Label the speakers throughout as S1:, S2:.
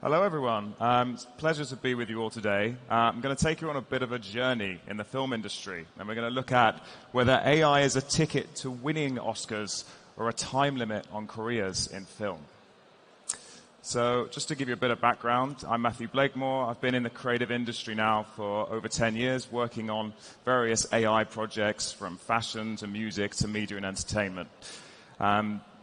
S1: Hello, everyone. It's a pleasure to be with you all today. I'm going to take you on a bit of a journey in the film industry, and we're going to look at whether AI is a ticket to winning Oscars or a time limit on careers in film. So just to give you a bit of background, I'm Matthew Blakemore. I've been in the creative industry now for over 10 years, working on various AI projects from fashion to music to media and entertainment.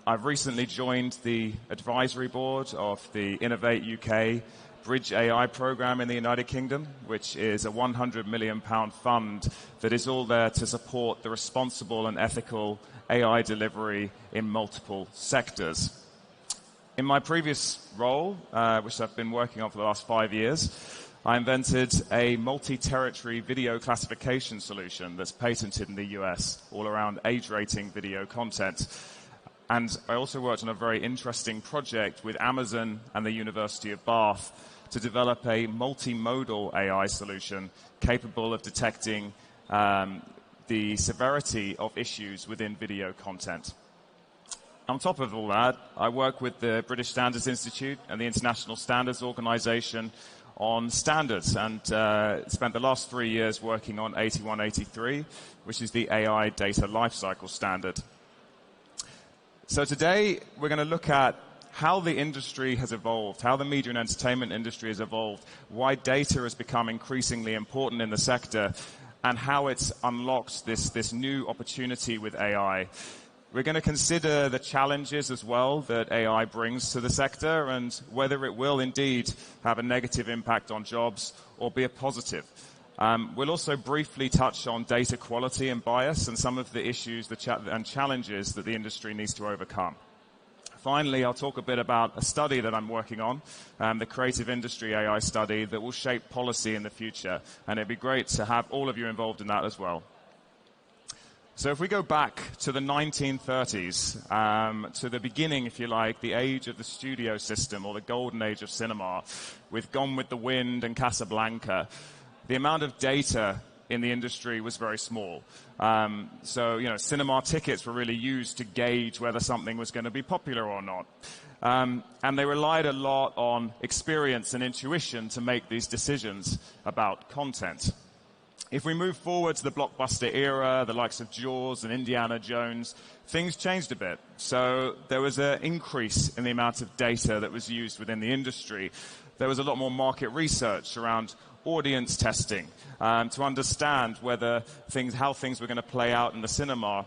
S1: I've recently joined the advisory board of the Innovate UK Bridge AI program in the United Kingdom, which is a £100 million fund that is all there to support the responsible and ethical AI delivery in multiple sectors. In my previous role, which I've been working on for the last 5 years, I invented a multi-territory video classification solution that's patented in the US, all around age-rating video content. And I also worked on a very interesting project with Amazon and the University of Bath to develop a multimodal AI solution capable of detecting the severity of issues within video content. On top of all that, I work with the British Standards Institute and the International Standards Organization on standards, and spent the last 3 years working on 8183, which is the AI data lifecycle standard. So today, we're going to look at how the industry has evolved, how the media and entertainment industry has evolved, why data has become increasingly important in the sector, and how it's unlocked this new opportunity with AI. We're going to consider the challenges as well that AI brings to the sector and whether it will indeed have a negative impact on jobs or be a positive. We'll also briefly touch on data quality and bias and some of the issues and challenges that the industry needs to overcome. Finally, I'll talk a bit about a study that I'm working on, the Creative Industry AI study that will shape policy in the future, and it'd be great to have all of you involved in that as well. So if we go back to the 1930s, to the beginning, if you like, the age of the studio system or the golden age of cinema, with Gone with the Wind and Casablanca, the amount of data in the industry was very small. So, cinema tickets were really used to gauge whether something was going to be popular or not. And they relied a lot on experience and intuition to make these decisions about content. If we move forward to the blockbuster era, the likes of Jaws and Indiana Jones, things changed a bit. So there was an increase in the amount of data that was used within the industry. There was a lot more market research around audience testing to understand how things were going to play out in the cinema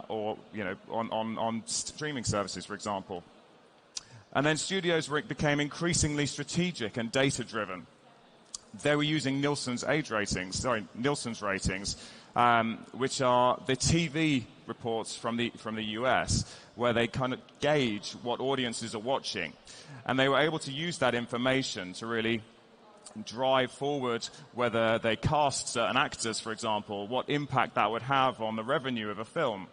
S1: or on streaming services, for example. And then studios became increasingly strategic and data-driven. They were using Nielsen's ratings, which are the TV reports from the US, where they kind of gauge what audiences are watching. And they were able to use that information to really drive forward whether they cast certain actors, for example, what impact that would have on the revenue of a film.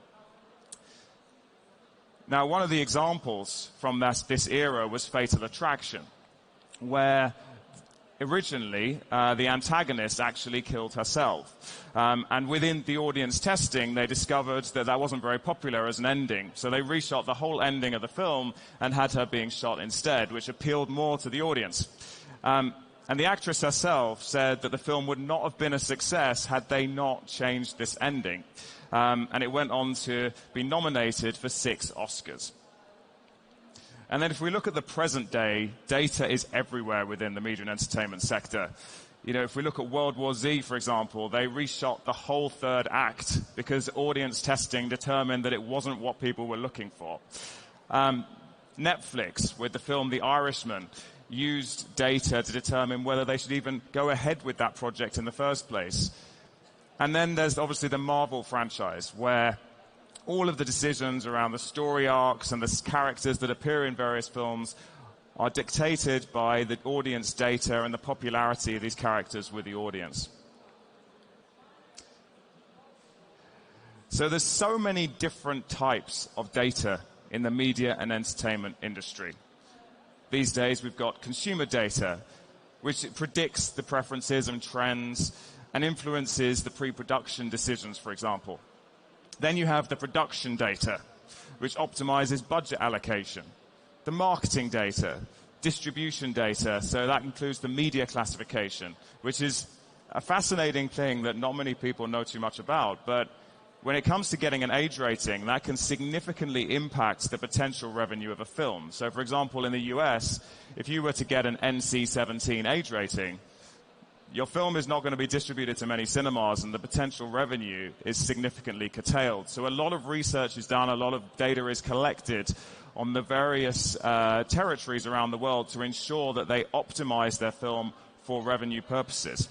S1: Now, one of the examples from this era was Fatal Attraction, where originally the antagonist actually killed herself. And within the audience testing, they discovered that wasn't very popular as an ending. So they reshot the whole ending of the film and had her being shot instead, which appealed more to the audience. And the actress herself said that the film would not have been a success had they not changed this ending. And it went on to be nominated for 6 Oscars. And then if we look at the present day, data is everywhere within the media and entertainment sector. If we look at World War Z, for example, they reshot the whole third act because audience testing determined that it wasn't what people were looking for. Netflix, with the film The Irishman, used data to determine whether they should even go ahead with that project in the first place. And then there's obviously the Marvel franchise, where all of the decisions around the story arcs and the characters that appear in various films are dictated by the audience data and the popularity of these characters with the audience. So there's so many different types of data in the media and entertainment industry. These days, we've got consumer data, which predicts the preferences and trends and influences the pre-production decisions, for example. Then you have the production data, which optimizes budget allocation. The marketing data distribution data, so that includes the media classification, which is a fascinating thing that not many people know too much about, but when it comes to getting an age rating, that can significantly impact the potential revenue of a film. So for example, in the US, if you were to get an NC-17 age rating, your film is not going to be distributed to many cinemas, and the potential revenue is significantly curtailed. So a lot of research is done, a lot of data is collected on the various territories around the world to ensure that they optimize their film for revenue purposes.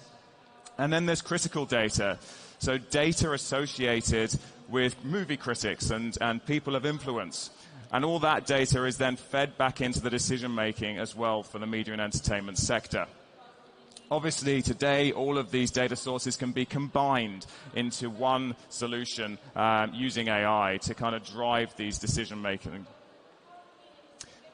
S1: And then there's critical data. So data associated with movie critics and people of influence. And all that data is then fed back into the decision-making as well for the media and entertainment sector. Obviously, today, all of these data sources can be combined into one solution using AI to kind of drive these decision-making.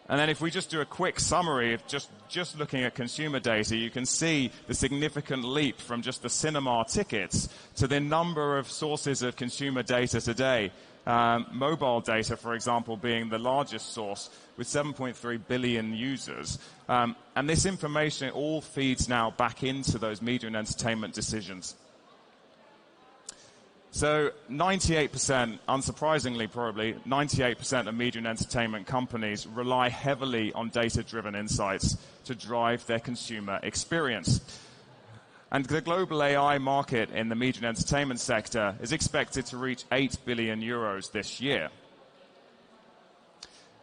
S1: And then if we just do a quick summary of just looking at consumer data, you can see the significant leap from just the cinema tickets to the number of sources of consumer data today. Mobile data, for example, being the largest source with 7.3 billion users. And this information all feeds now back into those media and entertainment decisions. So 98%, unsurprisingly probably, 98% of media and entertainment companies rely heavily on data-driven insights to drive their consumer experience. And the global AI market in the media and entertainment sector is expected to reach 8 billion euros this year.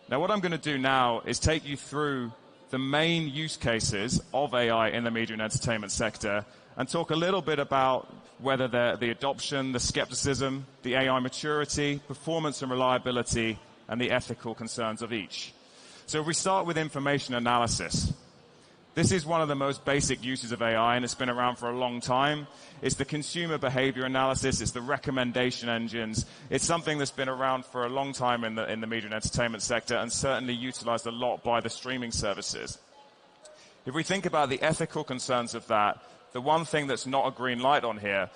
S1: Now, what I'm going to do now is take you through the main use cases of AI in the media and entertainment sector and talk a little bit about whether the adoption, the skepticism, the AI maturity, performance and reliability, and the ethical concerns of each. So we start with information analysis. This is one of the most basic uses of AI, and it's been around for a long time. It's the consumer behavior analysis, it's the recommendation engines. It's something that's been around for a long time in the media and entertainment sector, and certainly utilized a lot by the streaming services. If we think about the ethical concerns of that, the one thing that's not a green light on here,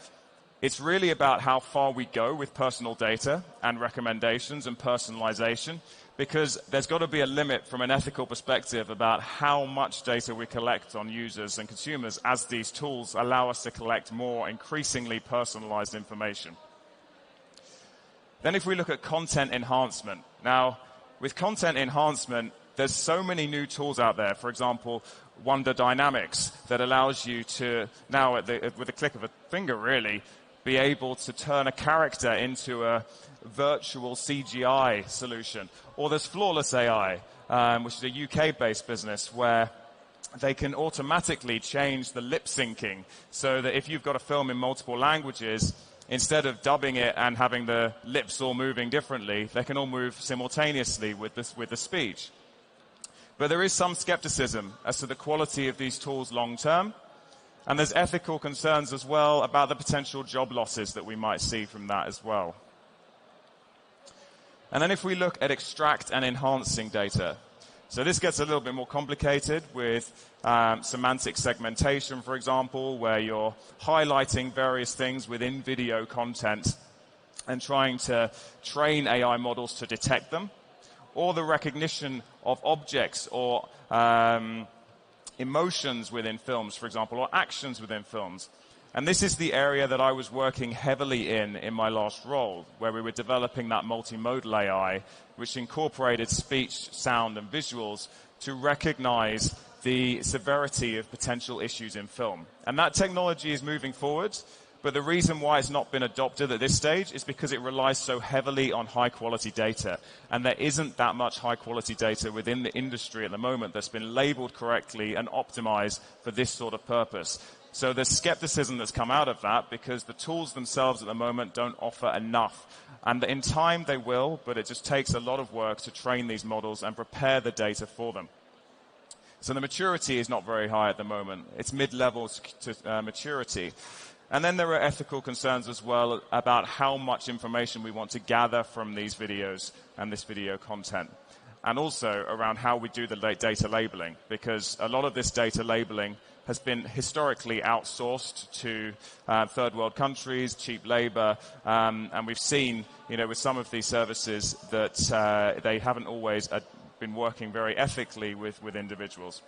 S1: it's really about how far we go with personal data and recommendations and personalization, because there's got to be a limit from an ethical perspective about how much data we collect on users and consumers as these tools allow us to collect more increasingly personalized information. Then if we look at content enhancement. Now, with content enhancement, there's so many new tools out there. For example, Wonder Dynamics that allows you to now, with the click of a finger really, be able to turn a character into a virtual CGI solution. Or there's Flawless AI, which is a UK-based business where they can automatically change the lip syncing so that if you've got a film in multiple languages, instead of dubbing it and having the lips all moving differently, they can all move simultaneously with the speech. But there is some skepticism as to the quality of these tools long term, and there's ethical concerns as well about the potential job losses that we might see from that as well. And then if we look at extract and enhancing data, so this gets a little bit more complicated with semantic segmentation, for example, where you're highlighting various things within video content and trying to train AI models to detect them, or the recognition of objects or emotions within films, for example, or actions within films. And this is the area that I was working heavily in my last role, where we were developing that multimodal AI, which incorporated speech, sound, and visuals to recognize the severity of potential issues in film. And that technology is moving forward, but the reason why it's not been adopted at this stage is because it relies so heavily on high-quality data. And there isn't that much high-quality data within the industry at the moment that's been labeled correctly and optimized for this sort of purpose. So there's skepticism that's come out of that because the tools themselves at the moment don't offer enough. And in time they will, but it just takes a lot of work to train these models and prepare the data for them. So the maturity is not very high at the moment. It's mid-level to maturity. And then there are ethical concerns as well about how much information we want to gather from these videos and this video content. And also around how we do the data labeling, because a lot of this data labeling has been historically outsourced to third world countries, cheap labor, and we've seen, with some of these services that they haven't always been working very ethically with individuals.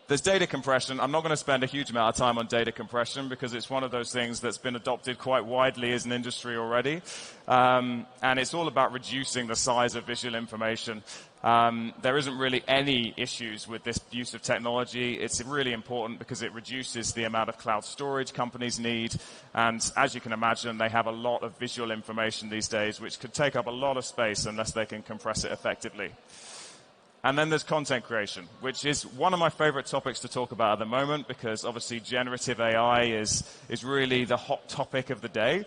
S1: There's data compression. I'm not going to spend a huge amount of time on data compression because it's one of those things that's been adopted quite widely as an industry already. And it's all about reducing the size of visual information. There isn't really any issues with this use of technology. It's really important because it reduces the amount of cloud storage companies need. And as you can imagine, they have a lot of visual information these days, which could take up a lot of space unless they can compress it effectively. And then there's content creation, which is one of my favorite topics to talk about at the moment because obviously generative AI is really the hot topic of the day.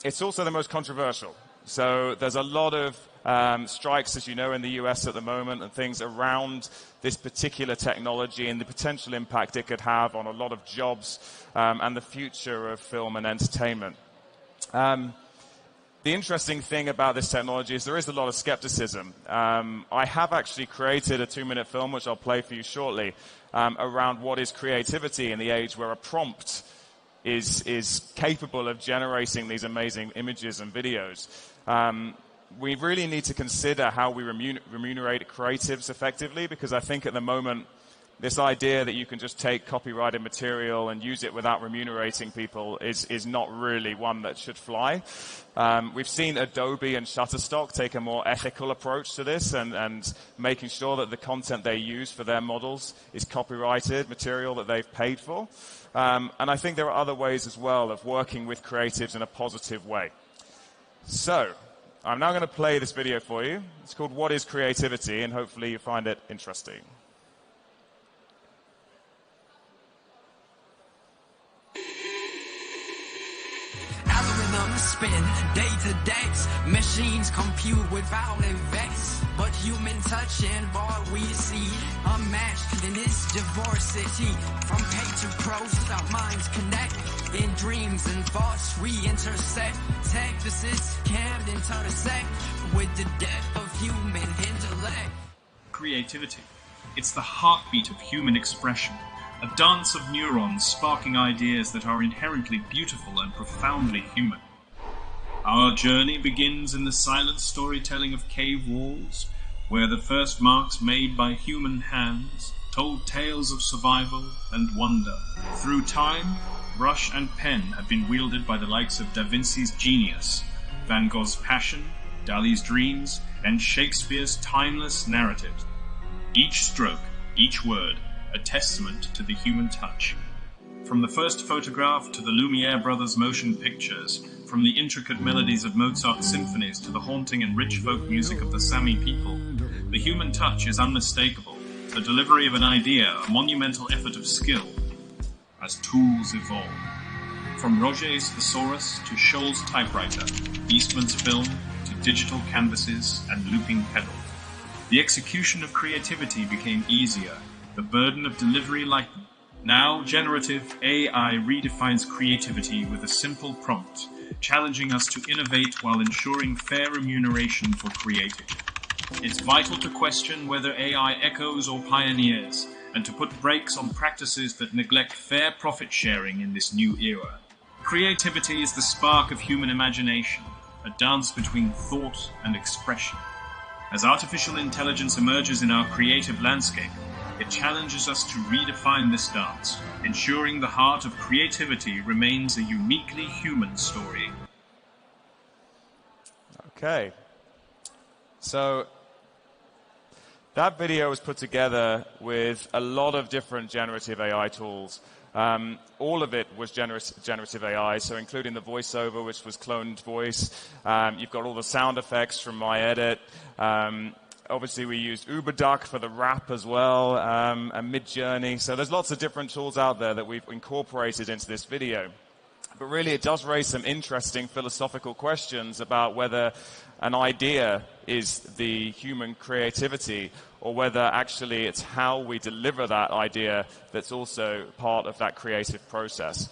S1: It's also the most controversial. So there's a lot of strikes, as you know, in the US at the moment and things around this particular technology and the potential impact it could have on a lot of jobs and the future of film and entertainment. The interesting thing about this technology is there is a lot of skepticism. I have actually created a 2-minute film, which I'll play for you shortly, around what is creativity in the age where a prompt is capable of generating these amazing images and videos. We really need to consider how we remunerate creatives effectively, because I think at the moment, this idea that you can just take copyrighted material and use it without remunerating people is not really one that should fly. We've seen Adobe and Shutterstock take a more ethical approach to this and making sure that the content they use for their models is copyrighted material that they've paid for. And I think there are other ways as well of working with creatives in a positive way. So, I'm now going to play this video for you. It's called What is Creativity? And hopefully you find it interesting.
S2: Spin day to day, machines compute without effects, but human touch and what we see unmatched in this diversity. From page to prose, our minds connect. In dreams and thoughts we intersect. Tech visits can't intersect with the depth of human intellect.
S3: Creativity. It's the heartbeat of human expression. A dance of neurons sparking ideas that are inherently beautiful and profoundly human. Our journey begins in the silent storytelling of cave walls, where the first marks made by human hands told tales of survival and wonder. Through time, brush and pen have been wielded by the likes of Da Vinci's genius, Van Gogh's passion, Dali's dreams, and Shakespeare's timeless narratives. Each stroke, each word, a testament to the human touch. From the first photograph to the Lumiere brothers' motion pictures, from the intricate melodies of Mozart's symphonies to the haunting and rich folk music of the Sami people, the human touch is unmistakable, the delivery of an idea, a monumental effort of skill, as tools evolve. From Roget's Thesaurus to Scholl's typewriter, Eastman's film to digital canvases and looping pedal, the execution of creativity became easier, the burden of delivery lightened. Now, generative AI redefines creativity with a simple prompt, challenging us to innovate while ensuring fair remuneration for creating. It's vital to question whether AI echoes or pioneers, and to put brakes on practices that neglect fair profit sharing in this new era. Creativity is the spark of human imagination, a dance between thought and expression. As artificial intelligence emerges in our creative landscape, it challenges us to redefine this dance, ensuring the heart of creativity remains a uniquely human story.
S1: Okay. So that video was put together with a lot of different generative AI tools. All of it was generative AI, so including the voiceover, which was cloned voice. You've got all the sound effects from MyEdit. Obviously, we used UberDuck for the rap as well, and Midjourney. So there's lots of different tools out there that we've incorporated into this video. But really, it does raise some interesting philosophical questions about whether an idea is the human creativity, or whether actually it's how we deliver that idea that's also part of that creative process.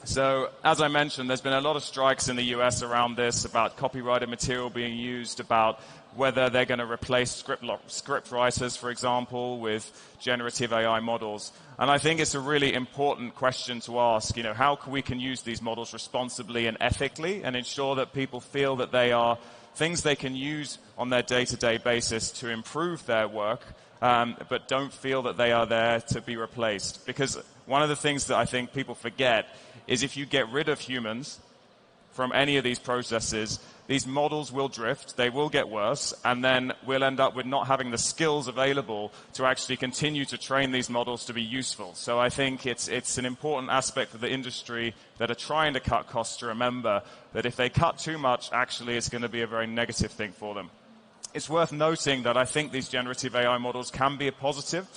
S1: So, as I mentioned, there's been a lot of strikes in the US around this, about copyrighted material being used, about whether they're going to replace script writers, for example, with generative AI models. And I think it's a really important question to ask, how we can use these models responsibly and ethically and ensure that people feel that they are things they can use on their day-to-day basis to improve their work, but don't feel that they are there to be replaced. Because one of the things that I think people forget is if you get rid of humans from any of these processes, these models will drift, they will get worse, and then we'll end up with not having the skills available to actually continue to train these models to be useful. So I think it's an important aspect for the industry that are trying to cut costs to remember that if they cut too much, actually it's going to be a very negative thing for them. It's worth noting that I think these generative AI models can be a positive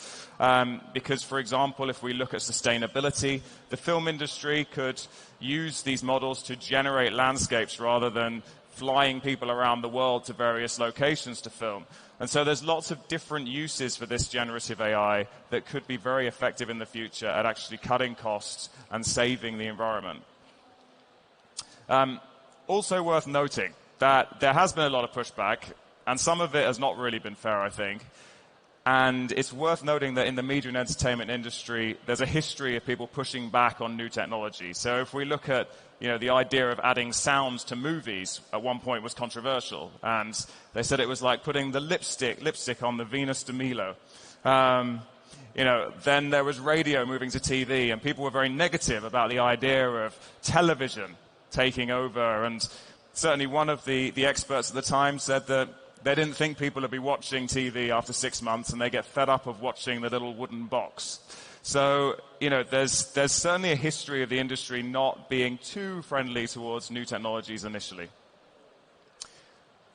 S1: because, for example, if we look at sustainability, the film industry could use these models to generate landscapes rather than flying people around the world to various locations to film. And so there's lots of different uses for this generative AI that could be very effective in the future at actually cutting costs and saving the environment. Also worth noting that there has been a lot of pushback, and some of it has not really been fair, I think. And it's worth noting that in the media and entertainment industry, there's a history of people pushing back on new technology. So if we look at, the idea of adding sounds to movies at one point was controversial. And they said it was like putting the lipstick on the Venus de Milo. Then there was radio moving to TV, and people were very negative about the idea of television taking over. And certainly one of the experts at the time said that they didn't think people would be watching TV after 6 months, and they get fed up of watching the little wooden box. So, there's certainly a history of the industry not being too friendly towards new technologies initially.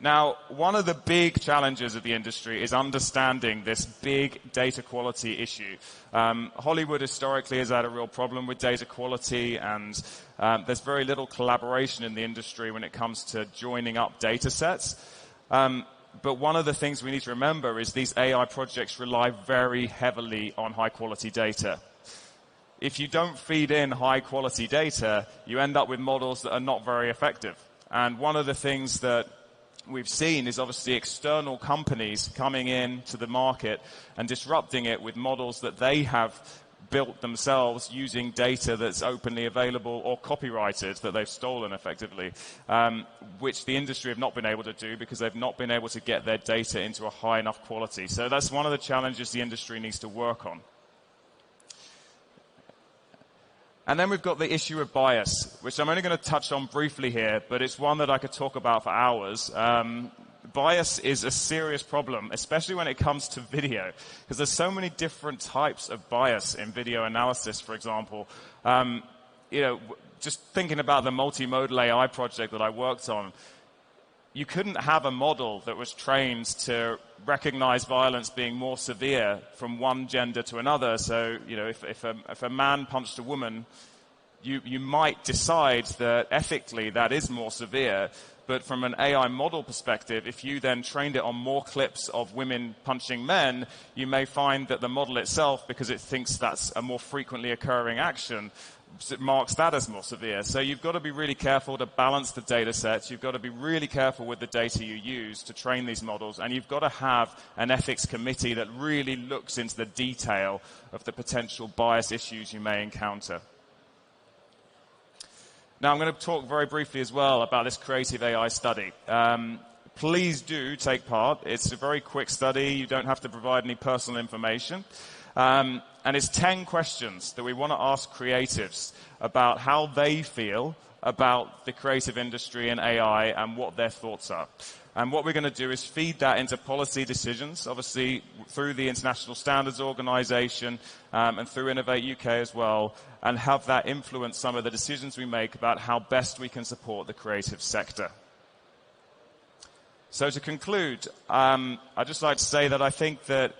S1: Now, one of the big challenges of the industry is understanding this big data quality issue. Hollywood historically has had a real problem with data quality, and there's very little collaboration in the industry when it comes to joining up data sets. But one of the things we need to remember is these AI projects rely very heavily on high-quality data. If you don't feed in high-quality data, you end up with models that are not very effective. And one of the things that we've seen is obviously external companies coming into the market and disrupting it with models that they have built themselves using data that's openly available or copyrighted that they've stolen effectively, which the industry have not been able to do because they've not been able to get their data into a high enough quality. So that's one of the challenges the industry needs to work on. And then we've got the issue of bias, which I'm only going to touch on briefly here, but it's one that I could talk about for hours. Bias is a serious problem, especially when it comes to video, because there's so many different types of bias in video analysis, for example. Just thinking about the multimodal AI project that I worked on, you couldn't have a model that was trained to recognize violence being more severe from one gender to another. So, if a man punched a woman, you might decide that ethically that is more severe. But from an AI model perspective, if you then trained it on more clips of women punching men, you may find that the model itself, because it thinks that's a more frequently occurring action, it marks that as more severe. So you've got to be really careful to balance the data sets. You've got to be really careful with the data you use to train these models. And you've got to have an ethics committee that really looks into the detail of the potential bias issues you may encounter. Now, I'm going to talk very briefly as well about this creative AI study. Please do take part. It's a very quick study. You don't have to provide any personal information. And it's 10 questions that we want to ask creatives about how they feel about the creative industry and AI and what their thoughts are. And what we're going to do is feed that into policy decisions, obviously through the International Standards Organization and through Innovate UK as well, and have that influence some of the decisions we make about how best we can support the creative sector. So to conclude, I'd just like to say that I think that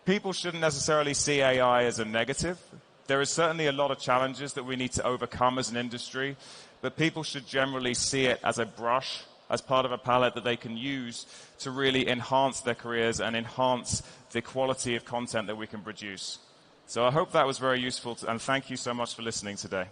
S1: people shouldn't necessarily see AI as a negative. There is certainly a lot of challenges that we need to overcome as an industry, but people should generally see it as a brush, as part of a palette that they can use to really enhance their careers and enhance the quality of content that we can produce. So I hope that was very useful, and thank you so much for listening today.